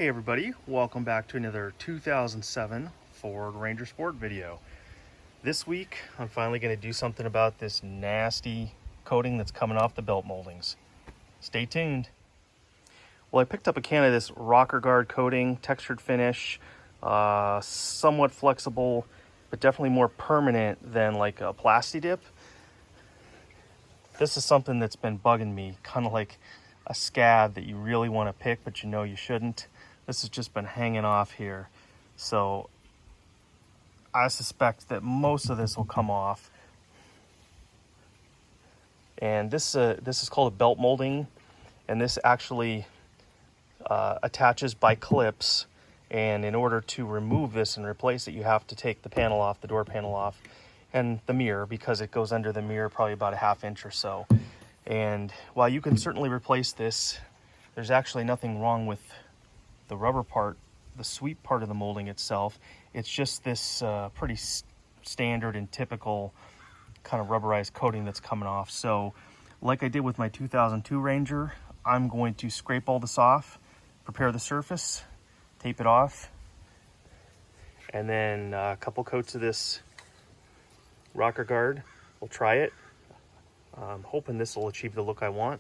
Hey everybody, welcome back to another 2007 Ford Ranger Sport video. This week, I'm finally going to do something about this nasty coating that's coming off the belt moldings. Stay tuned. Well, I picked up a can of this rocker guard coating, textured finish, somewhat flexible, but definitely more permanent than like a Plasti Dip. This is something that's been bugging me, kind of like a scab that you really want to pick, but you know you shouldn't. This has just been hanging off here. So I suspect that most of this will come off. And this is called a belt molding, and this actually attaches by clips. And in order to remove this and replace it, you have to take the panel off, the door panel off, and the mirror, because it goes under the mirror probably about a ½ inch or so. And while you can certainly replace this, there's actually nothing wrong with the rubber part, the sweep part of the molding itself. It's just this pretty standard and typical kind of rubberized coating that's coming off. So like I did with my 2002 Ranger, I'm going to scrape all this off, prepare the surface, tape it off, and then a couple coats of this rocker guard. We'll try it. I'm hoping this will achieve the look I want.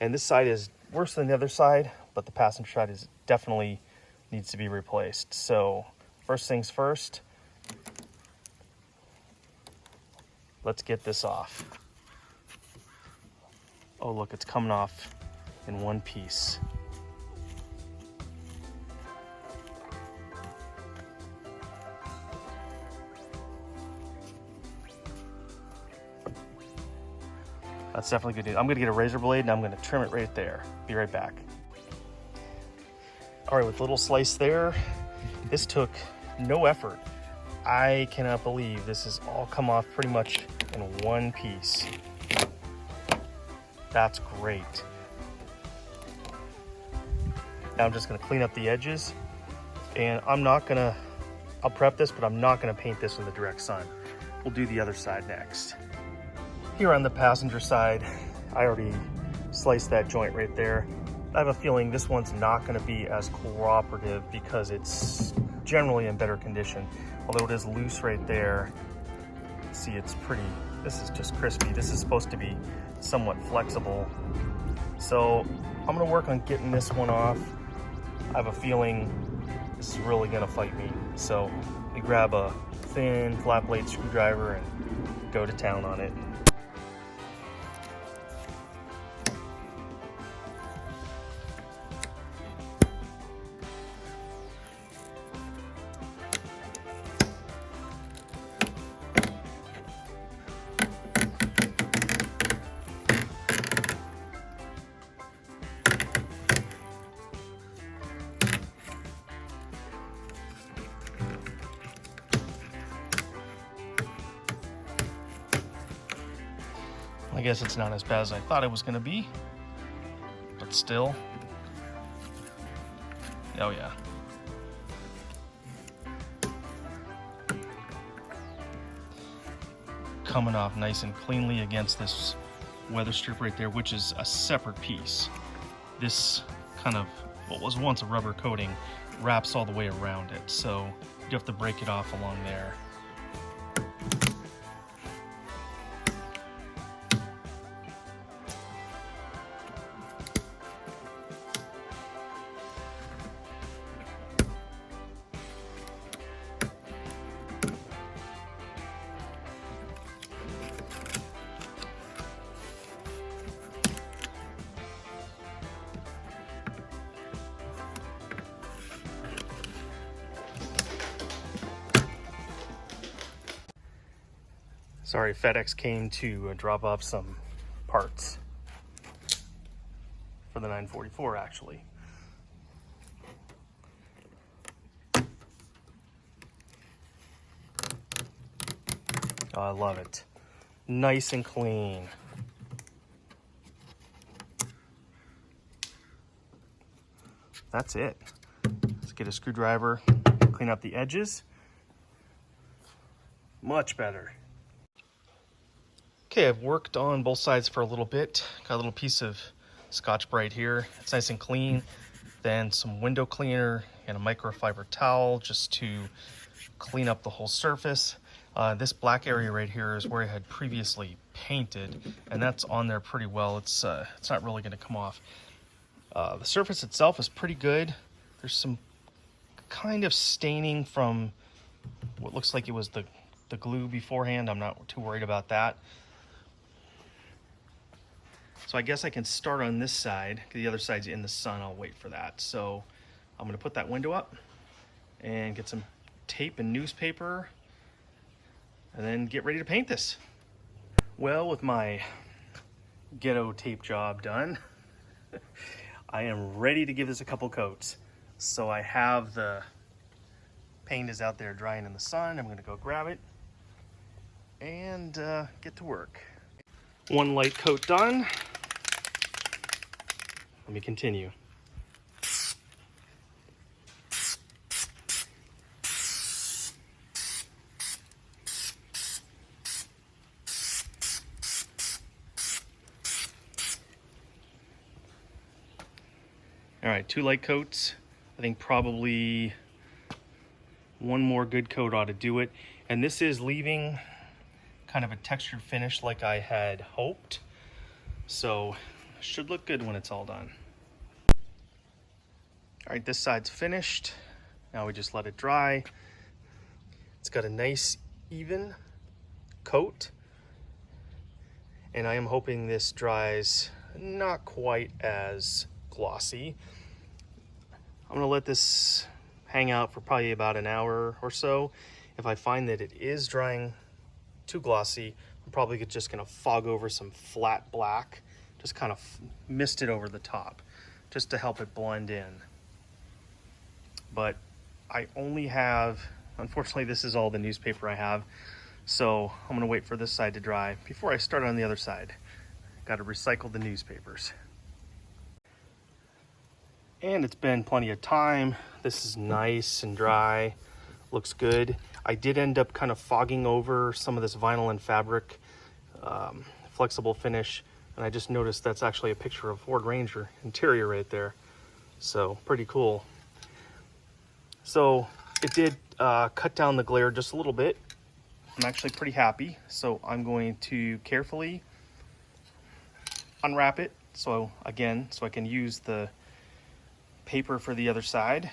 And this side is worse than the other side, but the passenger side is definitely needs to be replaced. So first things first, let's get this off. Oh look, it's coming off in one piece. That's definitely good. I'm gonna get a razor blade and I'm gonna trim it right there. Be right back. All right, with a little slice there, this took no effort. I cannot believe this has all come off pretty much in one piece. That's great. Now I'm just gonna clean up the edges, and I'll prep this, but I'm not gonna paint this in the direct sun. We'll do the other side next. Here on the passenger side, I already sliced that joint right there. I have a feeling this one's not going to be as cooperative because it's generally in better condition. Although it is loose right there. See, this is just crispy. This is supposed to be somewhat flexible. So I'm going to work on getting this one off. I have a feeling this is really going to fight me. So we grab a thin flat blade screwdriver and go to town on it. I guess it's not as bad as I thought it was going to be, but still. Oh yeah. Coming off nice and cleanly against this weather strip right there, which is a separate piece. This kind of, what was once a rubber coating, wraps all the way around it, so you have to break it off along there. Sorry, FedEx came to drop off some parts for the 944 actually. Oh, I love it. Nice and clean. That's it. Let's get a screwdriver, clean up the edges. Much better. Okay, I've worked on both sides for a little bit. Got a little piece of Scotch-Brite here. It's nice and clean. then some window cleaner and a microfiber towel just to clean up the whole surface. This black area right here is where I had previously painted, and that's on there pretty well. It's not really going to come off. The surface itself is pretty good. There's some kind of staining from what looks like it was the glue beforehand. I'm not too worried about that. So I guess I can start on this side. The other side's in the sun. I'll wait for that. So I'm going to put that window up and get some tape and newspaper and then get ready to paint this. Well, with my ghetto tape job done, I am ready to give this a couple coats. So I have the paint is out there drying in the sun. I'm going to go grab it and get to work. One light coat done. Let me continue. All right, 2 light coats. I think probably one more good coat ought to do it. And this is leaving kind of a textured finish like I had hoped. So it should look good when it's all done. All right, this side's finished. Now we just let it dry. It's got a nice even coat. And I am hoping this dries not quite as glossy. I'm gonna let this hang out for probably about an hour or so. If I find that it is drying too glossy, I'm probably just gonna fog over some flat black, just kind of mist it over the top, just to help it blend in. But I only have, unfortunately this is all the newspaper I have, so I'm gonna wait for this side to dry before I start on the other side. Gotta recycle the newspapers. And it's been plenty of time. This is nice and dry, looks good. I did end up kind of fogging over some of this vinyl and fabric flexible finish, and I just noticed that's actually a picture of Ford Ranger interior right there. So pretty cool. So it did cut down the glare just a little bit. I'm actually pretty happy. So I'm going to carefully unwrap it. So again, so I can use the paper for the other side.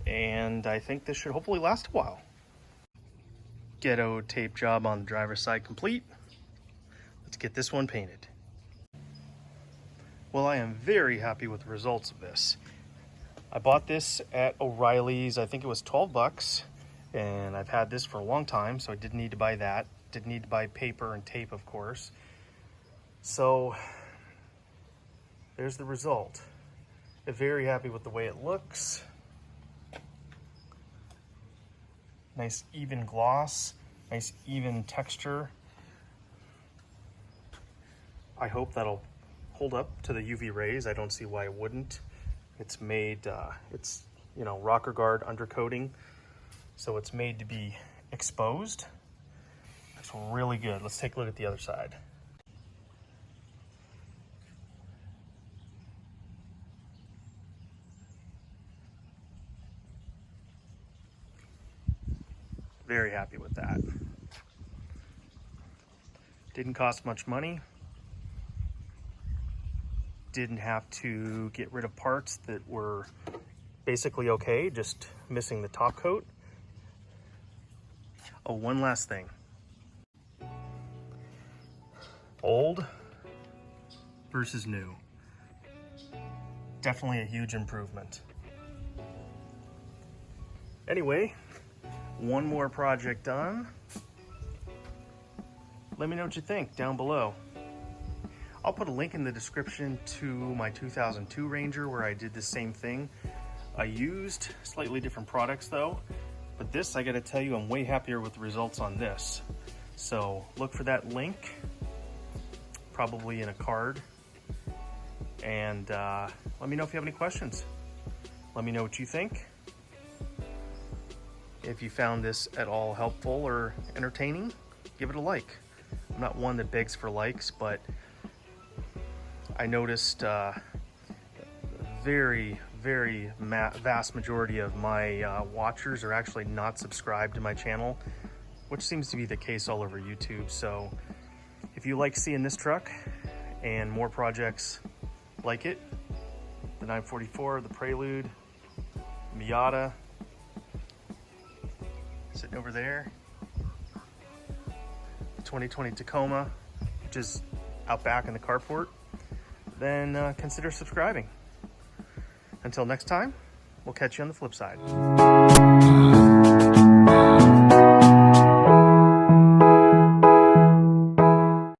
And I think this should hopefully last a while. Ghetto tape job on the driver's side complete. Let's get this one painted. Well, I am very happy with the results of this. I bought this at O'Reilly's. I think it was 12 bucks, and I've had this for a long time, so I didn't need to buy that. Didn't need to buy paper and tape, of course. So there's the result. I'm very happy with the way it looks. Nice even gloss, nice even texture. I hope that'll hold up to the UV rays. I don't see why it wouldn't. It's made, it's, you know, rocker guard undercoating, so it's made to be exposed. Looks really good. Let's take a look at the other side. Very happy with that. Didn't cost much money. Didn't have to get rid of parts that were basically okay, just missing the top coat. Oh, one last thing. Old versus new. Definitely a huge improvement. Anyway, one more project done. Let me know what you think down below. I'll put a link in the description to my 2002 Ranger where I did the same thing. I used slightly different products though, but this, I gotta tell you, I'm way happier with the results on this. So look for that link, probably in a card. And let me know if you have any questions. Let me know what you think. If you found this at all helpful or entertaining, give it a like. I'm not one that begs for likes, but I noticed very vast majority of my watchers are actually not subscribed to my channel, which seems to be the case all over YouTube. So if you like seeing this truck and more projects like it, the 944, the Prelude, Miata, sitting over there, the 2020 Tacoma, which is out back in the carport, then consider subscribing. Until next time, we'll catch you on the flip side.